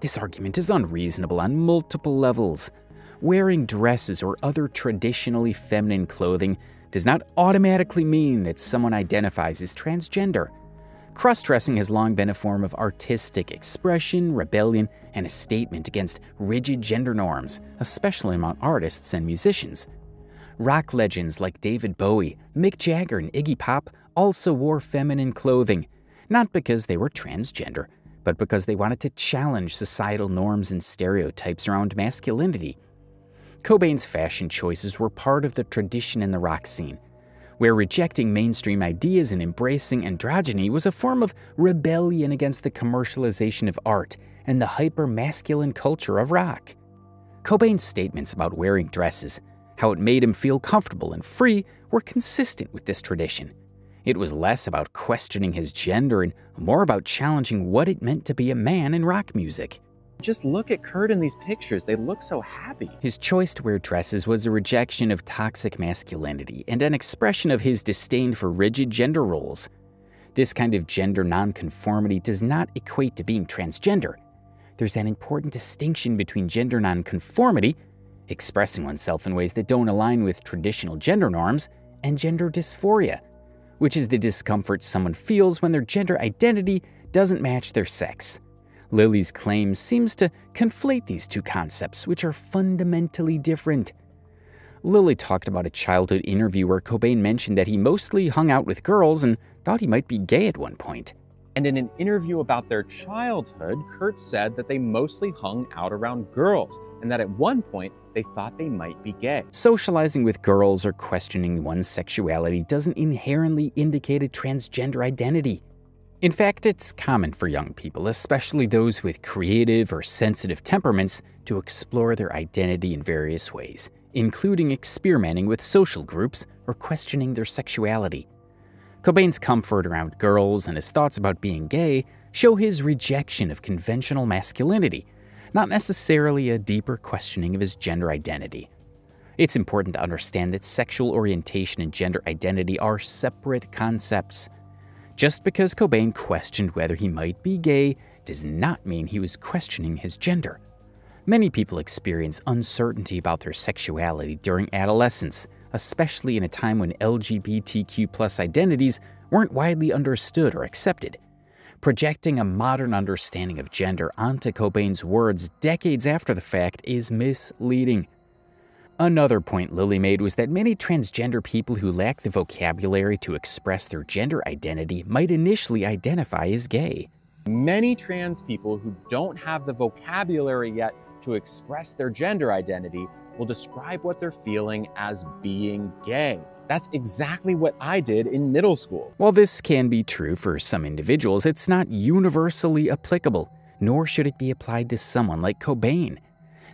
This argument is unreasonable on multiple levels. Wearing dresses or other traditionally feminine clothing does not automatically mean that someone identifies as transgender. Cross-dressing has long been a form of artistic expression, rebellion, and a statement against rigid gender norms, especially among artists and musicians. Rock legends like David Bowie, Mick Jagger, and Iggy Pop also wore feminine clothing, not because they were transgender, but because they wanted to challenge societal norms and stereotypes around masculinity. Cobain's fashion choices were part of the tradition in the rock scene, where rejecting mainstream ideas and embracing androgyny was a form of rebellion against the commercialization of art and the hyper-masculine culture of rock. Cobain's statements about wearing dresses, how it made him feel comfortable and free, were consistent with this tradition. It was less about questioning his gender and more about challenging what it meant to be a man in rock music. Just look at Kurt in these pictures. They look so happy. His choice to wear dresses was a rejection of toxic masculinity and an expression of his disdain for rigid gender roles. This kind of gender nonconformity does not equate to being transgender. There's an important distinction between gender nonconformity, expressing oneself in ways that don't align with traditional gender norms, and gender dysphoria, which is the discomfort someone feels when their gender identity doesn't match their sex. Lily's claim seems to conflate these two concepts, which are fundamentally different. Lily talked about a childhood interview where Cobain mentioned that he mostly hung out with girls and thought he might be gay at one point. And in an interview about their childhood, Kurt said that they mostly hung out around girls and that at one point they thought they might be gay. Socializing with girls or questioning one's sexuality doesn't inherently indicate a transgender identity. In fact, it's common for young people, especially those with creative or sensitive temperaments, to explore their identity in various ways, including experimenting with social groups or questioning their sexuality. Cobain's comfort around girls and his thoughts about being gay show his rejection of conventional masculinity, not necessarily a deeper questioning of his gender identity. It's important to understand that sexual orientation and gender identity are separate concepts. Just because Cobain questioned whether he might be gay does not mean he was questioning his gender. Many people experience uncertainty about their sexuality during adolescence, especially in a time when LGBTQ+ identities weren't widely understood or accepted. Projecting a modern understanding of gender onto Cobain's words decades after the fact is misleading. Another point Lily made was that many transgender people who lack the vocabulary to express their gender identity might initially identify as gay. Many trans people who don't have the vocabulary yet to express their gender identity will describe what they're feeling as being gay. That's exactly what I did in middle school. While this can be true for some individuals, it's not universally applicable, nor should it be applied to someone like Cobain.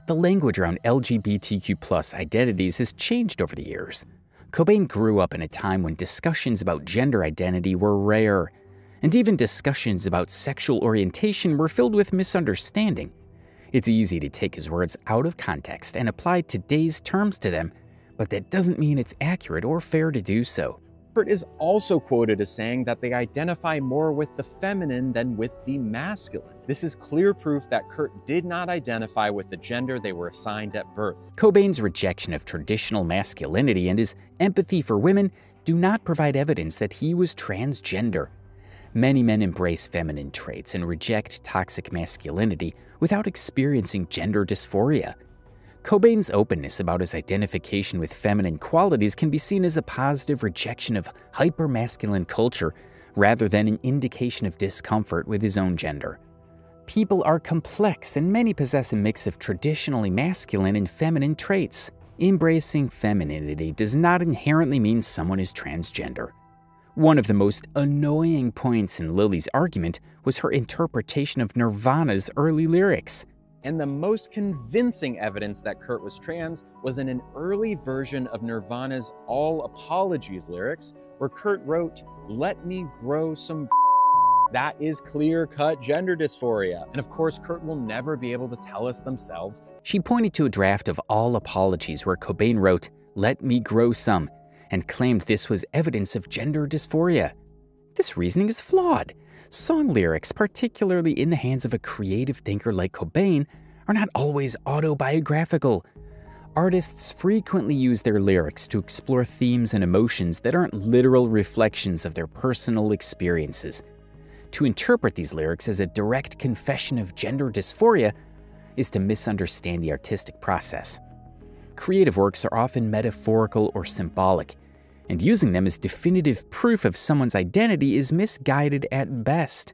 The language around LGBTQ+ identities has changed over the years. Cobain grew up in a time when discussions about gender identity were rare, and even discussions about sexual orientation were filled with misunderstanding. It's easy to take his words out of context and apply today's terms to them, but that doesn't mean it's accurate or fair to do so. Kurt is also quoted as saying that they identify more with the feminine than with the masculine. This is clear proof that Kurt did not identify with the gender they were assigned at birth. Cobain's rejection of traditional masculinity and his empathy for women do not provide evidence that he was transgender. Many men embrace feminine traits and reject toxic masculinity without experiencing gender dysphoria. Cobain's openness about his identification with feminine qualities can be seen as a positive rejection of hyper-masculine culture rather than an indication of discomfort with his own gender. People are complex and many possess a mix of traditionally masculine and feminine traits. Embracing femininity does not inherently mean someone is transgender. One of the most annoying points in Lily's argument was her interpretation of Nirvana's early lyrics. And the most convincing evidence that Kurt was trans was in an early version of Nirvana's All Apologies lyrics, where Kurt wrote, "Let me grow some." That is clear-cut gender dysphoria. And of course, Kurt will never be able to tell us themselves. She pointed to a draft of All Apologies where Cobain wrote, "Let me grow some," and claimed this was evidence of gender dysphoria. This reasoning is flawed. Song lyrics, particularly in the hands of a creative thinker like Cobain, are not always autobiographical. Artists frequently use their lyrics to explore themes and emotions that aren't literal reflections of their personal experiences. To interpret these lyrics as a direct confession of gender dysphoria is to misunderstand the artistic process. Creative works are often metaphorical or symbolic, and using them as definitive proof of someone's identity is misguided at best.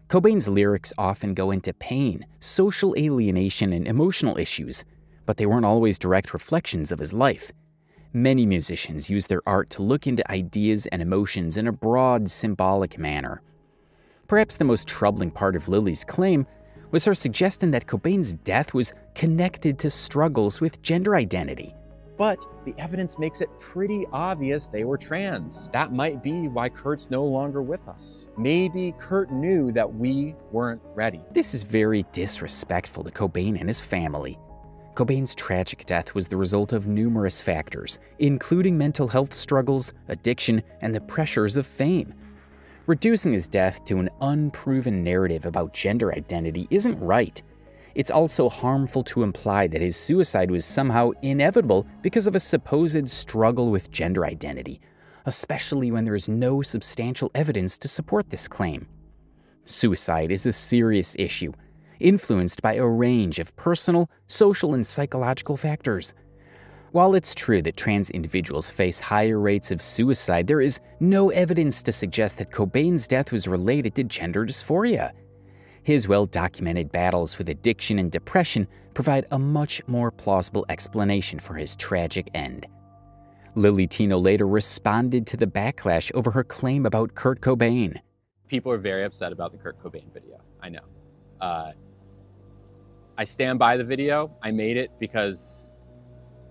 Cobain's lyrics often go into pain, social alienation, and emotional issues, but they weren't always direct reflections of his life. Many musicians use their art to look into ideas and emotions in a broad, symbolic manner. Perhaps the most troubling part of Lily's claim was her suggestion that Cobain's death was connected to struggles with gender identity. but the evidence makes it pretty obvious they were trans. That might be why Kurt's no longer with us. Maybe Kurt knew that we weren't ready. This is very disrespectful to Cobain and his family. Cobain's tragic death was the result of numerous factors, including mental health struggles, addiction, and the pressures of fame. Reducing his death to an unproven narrative about gender identity isn't right. It's also harmful to imply that his suicide was somehow inevitable because of a supposed struggle with gender identity, especially when there is no substantial evidence to support this claim. Suicide is a serious issue, influenced by a range of personal, social, and psychological factors. While it's true that trans individuals face higher rates of suicide, there is no evidence to suggest that Cobain's death was related to gender dysphoria. His well-documented battles with addiction and depression provide a much more plausible explanation for his tragic end. Lily Tino later responded to the backlash over her claim about Kurt Cobain. People are very upset about the Kurt Cobain video. I know. I stand by the video. I made it because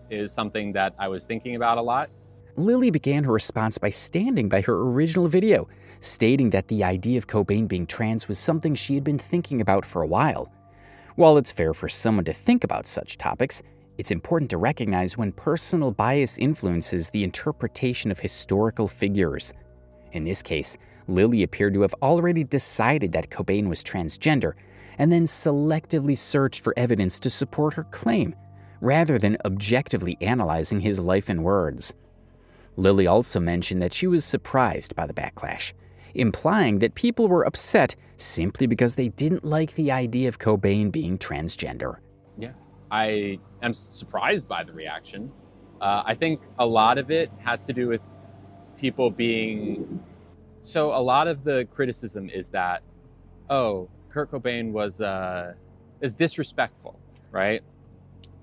it is something that I was thinking about a lot. Lily began her response by standing by her original video, stating that the idea of Cobain being trans was something she had been thinking about for a while. While it's fair for someone to think about such topics, it's important to recognize when personal bias influences the interpretation of historical figures. In this case, Lily appeared to have already decided that Cobain was transgender, and then selectively searched for evidence to support her claim, rather than objectively analyzing his life and words. Lily also mentioned that she was surprised by the backlash, implying that people were upset simply because they didn't like the idea of Cobain being transgender. Yeah, I am surprised by the reaction. I think a lot of it has to do with people being... So a lot of the criticism is that, oh, Kurt Cobain is disrespectful, right?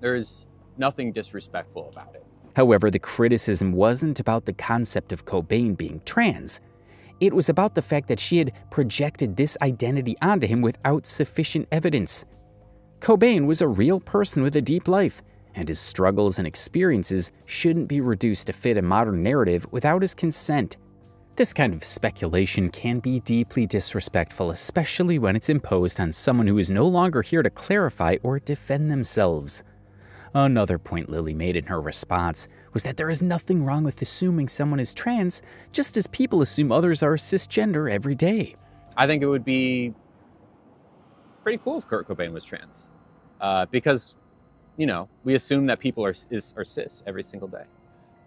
There's nothing disrespectful about it. However, the criticism wasn't about the concept of Cobain being trans. It was about the fact that she had projected this identity onto him without sufficient evidence. Cobain was a real person with a deep life, and his struggles and experiences shouldn't be reduced to fit a modern narrative without his consent. This kind of speculation can be deeply disrespectful, especially when it's imposed on someone who is no longer here to clarify or defend themselves. Another point Lily made in her response was that there is nothing wrong with assuming someone is trans, just as people assume others are cisgender every day. I think it would be pretty cool if Kurt Cobain was trans, because, you know, we assume that people are cis every single day.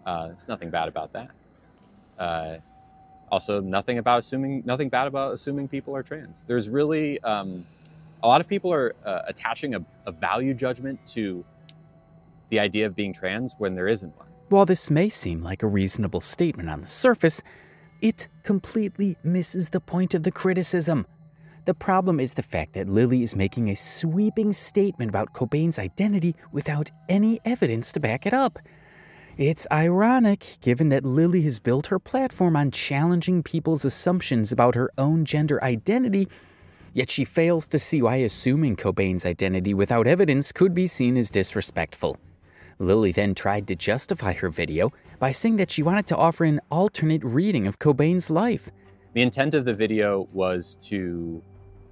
There's nothing bad about that. Also, nothing bad about assuming people are trans. There's really a lot of people are attaching a value judgment to the idea of being trans when there isn't one. While this may seem like a reasonable statement on the surface, it completely misses the point of the criticism. The problem is the fact that Lily is making a sweeping statement about Cobain's identity without any evidence to back it up. It's ironic, given that Lily has built her platform on challenging people's assumptions about her own gender identity, yet she fails to see why assuming Cobain's identity without evidence could be seen as disrespectful. Lily then tried to justify her video by saying that she wanted to offer an alternate reading of Cobain's life. The intent of the video was to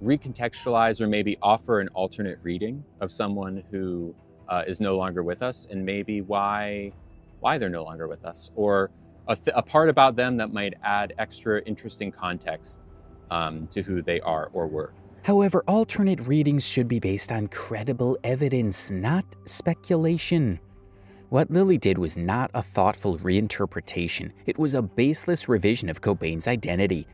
recontextualize or maybe offer an alternate reading of someone who is no longer with us, and maybe why they're no longer with us, or a part about them that might add extra interesting context to who they are or were. However, alternate readings should be based on credible evidence, not speculation. What Lily did was not a thoughtful reinterpretation. It was a baseless revision of Cobain's identity.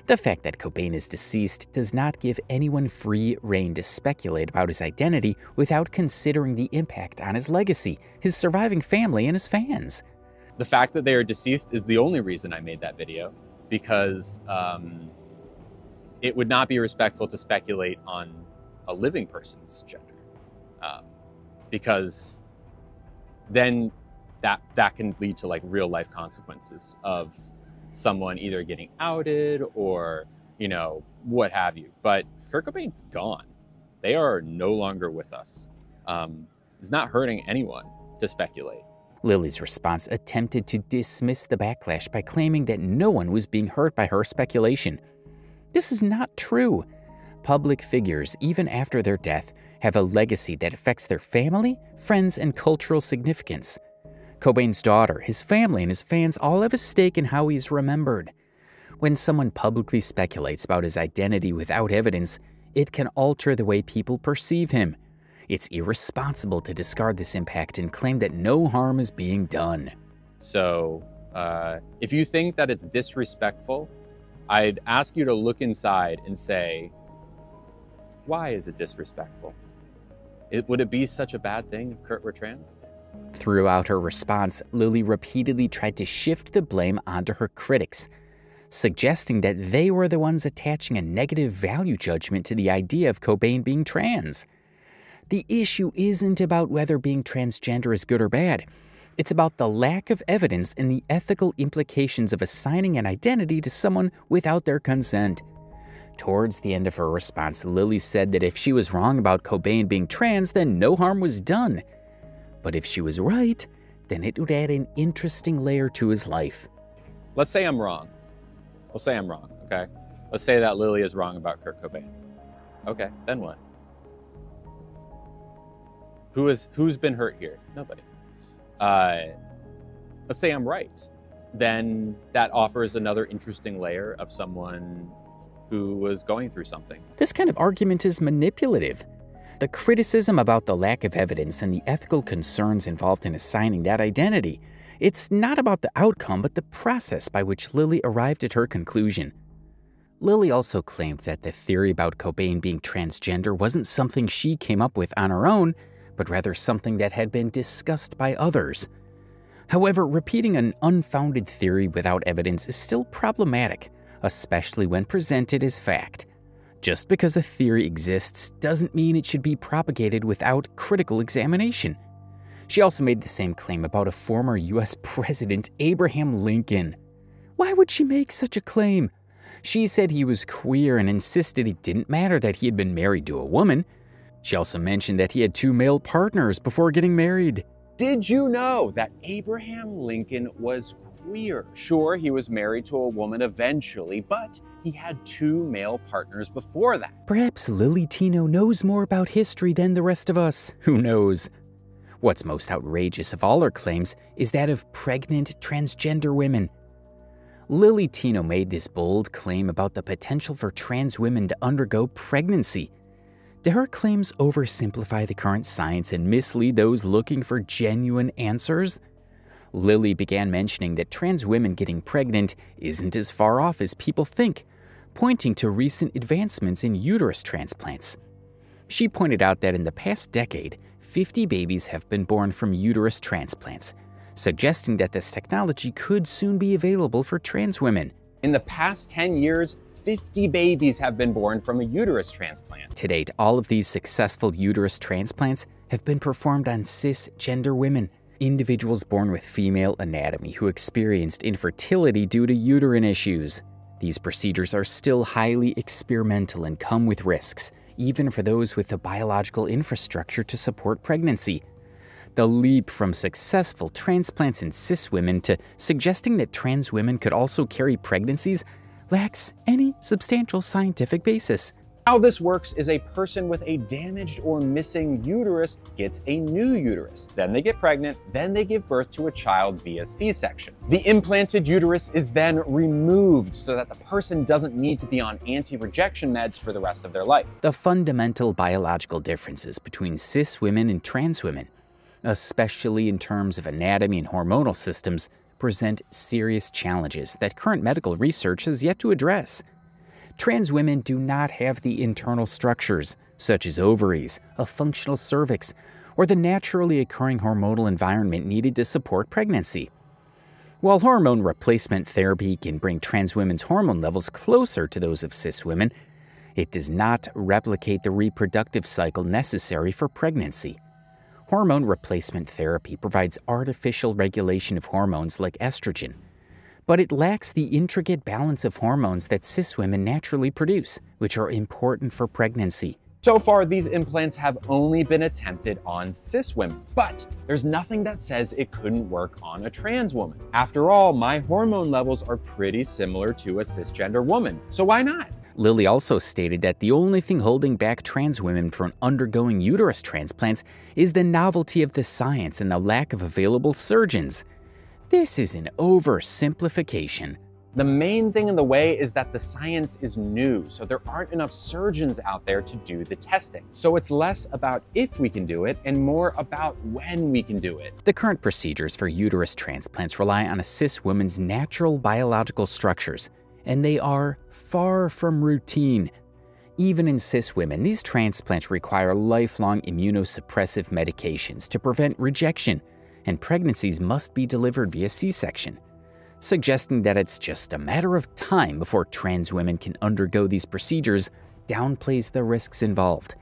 The fact that Cobain is deceased does not give anyone free rein to speculate about his identity without considering the impact on his legacy, his surviving family, and his fans. The fact that they are deceased is the only reason I made that video, because it would not be respectful to speculate on a living person's gender, because then that can lead to like real life consequences of someone either getting outed or, you know, what have you. But Kurt Cobain's gone. They are no longer with us. It's not hurting anyone to speculate. Lily's response attempted to dismiss the backlash by claiming that no one was being hurt by her speculation. This is not true. Public figures, even after their death, have a legacy that affects their family, friends, and cultural significance. Cobain's daughter, his family, and his fans all have a stake in how he's remembered. When someone publicly speculates about his identity without evidence, it can alter the way people perceive him. It's irresponsible to discard this impact and claim that no harm is being done. So, if you think that it's disrespectful, I'd ask you to look inside and say, why is it disrespectful? Would it be such a bad thing if Kurt were trans? Throughout her response, Lily repeatedly tried to shift the blame onto her critics, suggesting that they were the ones attaching a negative value judgment to the idea of Cobain being trans. The issue isn't about whether being transgender is good or bad. It's about the lack of evidence and the ethical implications of assigning an identity to someone without their consent. Towards the end of her response, Lily said that if she was wrong about Cobain being trans, then no harm was done. But if she was right, then it would add an interesting layer to his life. Let's say I'm wrong. We'll say I'm wrong, okay? Let's say that Lily is wrong about Kurt Cobain. Okay, then what? Who's been hurt here? Nobody. Let's say I'm right. Then that offers another interesting layer of someone who was going through something. This kind of argument is manipulative. The criticism about the lack of evidence and the ethical concerns involved in assigning that identity. It's not about the outcome, but the process by which Lily arrived at her conclusion. Lily also claimed that the theory about Cobain being transgender wasn't something she came up with on her own, but rather something that had been discussed by others. However, repeating an unfounded theory without evidence is still problematic, especially when presented as fact. Just because a theory exists doesn't mean it should be propagated without critical examination. She also made the same claim about a former U.S. President, Abraham Lincoln. Why would she make such a claim? She said he was queer and insisted it didn't matter that he had been married to a woman. She also mentioned that he had 2 male partners before getting married. Did you know that Abraham Lincoln was queer? Sure, he was married to a woman eventually, but he had 2 male partners before that. Perhaps Lily Tino knows more about history than the rest of us. Who knows? What's most outrageous of all her claims is that of pregnant transgender women. Lily Tino made this bold claim about the potential for trans women to undergo pregnancy. Do her claims oversimplify the current science and mislead those looking for genuine answers? Lily began mentioning that trans women getting pregnant isn't as far off as people think, pointing to recent advancements in uterus transplants. She pointed out that in the past decade, 50 babies have been born from uterus transplants, suggesting that this technology could soon be available for trans women. In the past 10 years, 50 babies have been born from a uterus transplant. To date, all of these successful uterus transplants have been performed on cisgender women, individuals born with female anatomy who experienced infertility due to uterine issues. These procedures are still highly experimental and come with risks, even for those with the biological infrastructure to support pregnancy. The leap from successful transplants in cis women to suggesting that trans women could also carry pregnancies lacks any substantial scientific basis. How this works is a person with a damaged or missing uterus gets a new uterus. Then they get pregnant, then they give birth to a child via C-section. The implanted uterus is then removed so that the person doesn't need to be on anti-rejection meds for the rest of their life. The fundamental biological differences between cis women and trans women, especially in terms of anatomy and hormonal systems, present serious challenges that current medical research has yet to address. Trans women do not have the internal structures, such as ovaries, a functional cervix, or the naturally occurring hormonal environment needed to support pregnancy. While hormone replacement therapy can bring trans women's hormone levels closer to those of cis women, it does not replicate the reproductive cycle necessary for pregnancy. Hormone replacement therapy provides artificial regulation of hormones like estrogen, but it lacks the intricate balance of hormones that cis women naturally produce, which are important for pregnancy. So far, these implants have only been attempted on cis women, but there's nothing that says it couldn't work on a trans woman. After all, my hormone levels are pretty similar to a cisgender woman, so why not? Lily also stated that the only thing holding back trans women from undergoing uterus transplants is the novelty of the science and the lack of available surgeons. This is an oversimplification. The main thing in the way is that the science is new, so there aren't enough surgeons out there to do the testing. So it's less about if we can do it and more about when we can do it. The current procedures for uterus transplants rely on a cis woman's natural biological structures, and they are far from routine. Even in cis women, these transplants require lifelong immunosuppressive medications to prevent rejection, and pregnancies must be delivered via C-section. Suggesting that it's just a matter of time before trans women can undergo these procedures downplays the risks involved.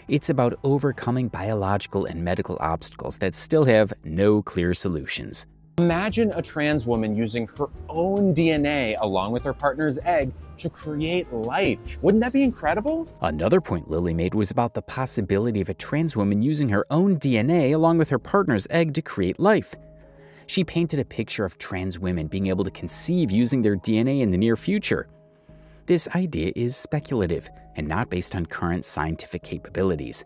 It's about overcoming biological and medical obstacles that still have no clear solutions. Imagine a trans woman using her own DNA along with her partner's egg to create life. Wouldn't that be incredible? Another point Lily made was about the possibility of a trans woman using her own DNA along with her partner's egg to create life. She painted a picture of trans women being able to conceive using their DNA in the near future. This idea is speculative and not based on current scientific capabilities.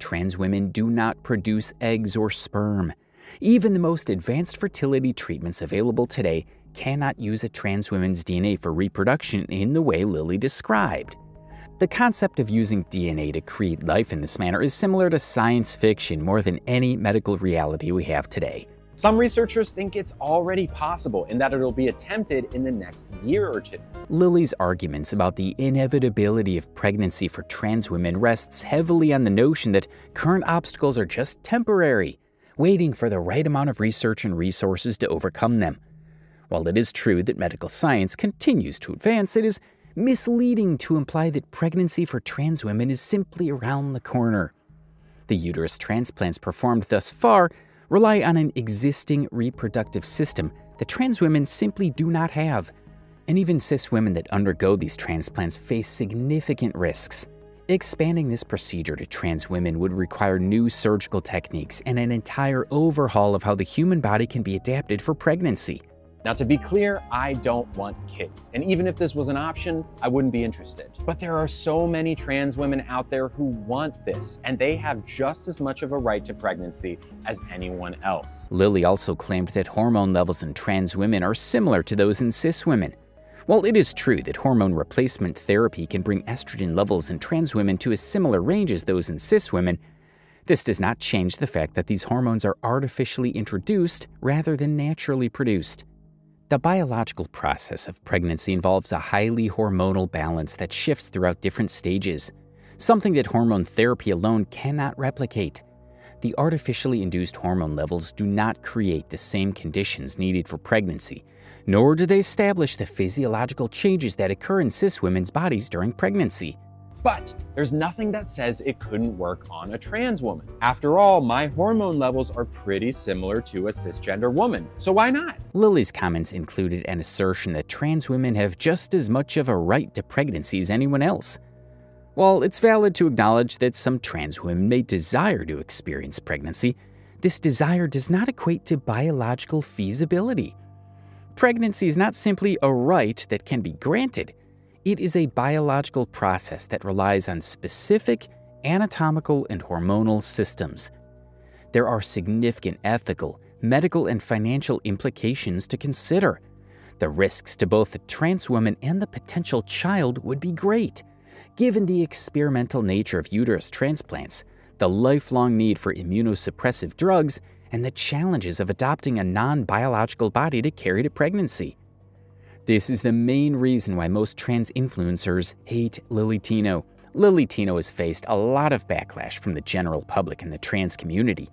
Trans women do not produce eggs or sperm. Even the most advanced fertility treatments available today cannot use a trans woman's DNA for reproduction in the way Lily described. The concept of using DNA to create life in this manner is similar to science fiction more than any medical reality we have today. Some researchers think it's already possible and that it'll be attempted in the next year or two. Lily's arguments about the inevitability of pregnancy for trans women rests heavily on the notion that current obstacles are just temporary, waiting for the right amount of research and resources to overcome them. While it is true that medical science continues to advance, it is misleading to imply that pregnancy for trans women is simply around the corner. The uterus transplants performed thus far rely on an existing reproductive system that trans women simply do not have. And even cis women that undergo these transplants face significant risks. Expanding this procedure to trans women would require new surgical techniques and an entire overhaul of how the human body can be adapted for pregnancy. Now, to be clear, I don't want kids. And even if this was an option, I wouldn't be interested. But there are so many trans women out there who want this, and they have just as much of a right to pregnancy as anyone else. Lily also claimed that hormone levels in trans women are similar to those in cis women. While it is true that hormone replacement therapy can bring estrogen levels in trans women to a similar range as those in cis women, this does not change the fact that these hormones are artificially introduced rather than naturally produced. The biological process of pregnancy involves a highly hormonal balance that shifts throughout different stages, something that hormone therapy alone cannot replicate. The artificially induced hormone levels do not create the same conditions needed for pregnancy, nor do they establish the physiological changes that occur in cis women's bodies during pregnancy. But there's nothing that says it couldn't work on a trans woman. After all, my hormone levels are pretty similar to a cisgender woman, so why not? Lily's comments included an assertion that trans women have just as much of a right to pregnancy as anyone else. While it's valid to acknowledge that some trans women may desire to experience pregnancy, this desire does not equate to biological feasibility. Pregnancy is not simply a right that can be granted. It is a biological process that relies on specific anatomical and hormonal systems. There are significant ethical, medical, and financial implications to consider. The risks to both the trans woman and the potential child would be great, given the experimental nature of uterus transplants, the lifelong need for immunosuppressive drugs, and the challenges of adopting a non-biological body to carry to pregnancy. This is the main reason why most trans influencers hate Tino. Tino has faced a lot of backlash from the general public and the trans community.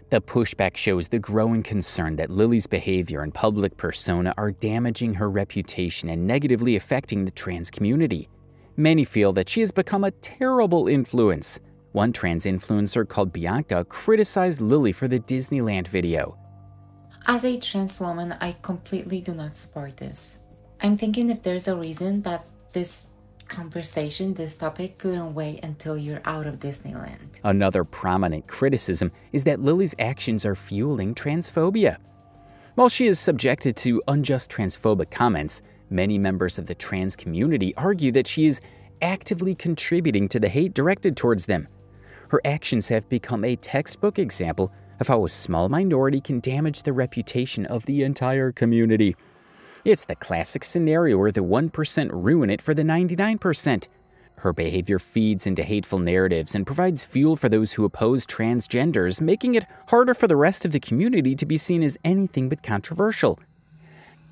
The pushback shows the growing concern that Lily's behavior and public persona are damaging her reputation and negatively affecting the trans community. Many feel that she has become a terrible influence. One trans influencer called Bianca criticized Lily for the Disneyland video. As a trans woman, I completely do not support this. I'm thinking if there's a reason that this conversation, this topic couldn't wait until you're out of Disneyland. Another prominent criticism is that Lily's actions are fueling transphobia. While she is subjected to unjust transphobic comments, many members of the trans community argue that she is actively contributing to the hate directed towards them. Her actions have become a textbook example of how a small minority can damage the reputation of the entire community. It's the classic scenario where the 1% ruin it for the 99%. Her behavior feeds into hateful narratives and provides fuel for those who oppose transgenders, making it harder for the rest of the community to be seen as anything but controversial.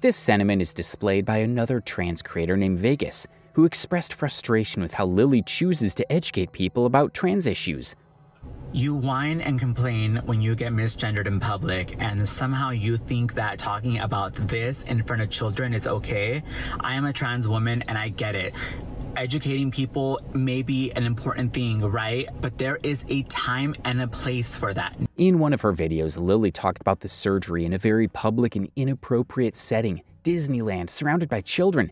This sentiment is displayed by another trans creator named Vegas, who expressed frustration with how Lily chooses to educate people about trans issues. You whine and complain when you get misgendered in public, and somehow you think that talking about this in front of children is okay. I am a trans woman and I get it. Educating people may be an important thing, right? But there is a time and a place for that. In one of her videos, Lily talked about the surgery in a very public and inappropriate setting, Disneyland, surrounded by children.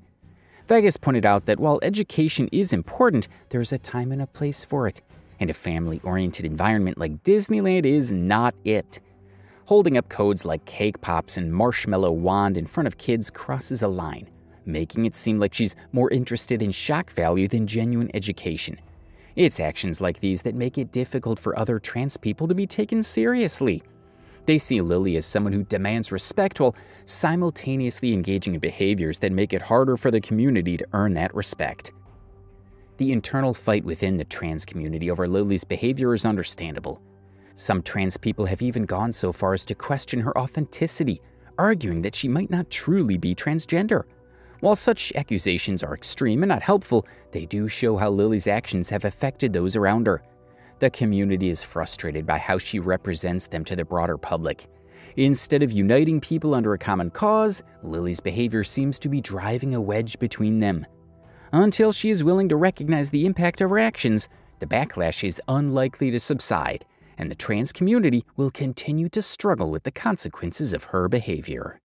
Vegas pointed out that while education is important, there's a time and a place for it. And a family-oriented environment like Disneyland is not it. Holding up codes like cake pops and marshmallow wand in front of kids crosses a line, making it seem like she's more interested in shock value than genuine education. It's actions like these that make it difficult for other trans people to be taken seriously. They see Lily as someone who demands respect while simultaneously engaging in behaviors that make it harder for the community to earn that respect. The internal fight within the trans community over Lily's behavior is understandable. Some trans people have even gone so far as to question her authenticity, arguing that she might not truly be transgender. While such accusations are extreme and not helpful, they do show how Lily's actions have affected those around her. The community is frustrated by how she represents them to the broader public. Instead of uniting people under a common cause, Lily's behavior seems to be driving a wedge between them. Until she is willing to recognize the impact of her actions, the backlash is unlikely to subside, and the trans community will continue to struggle with the consequences of her behavior.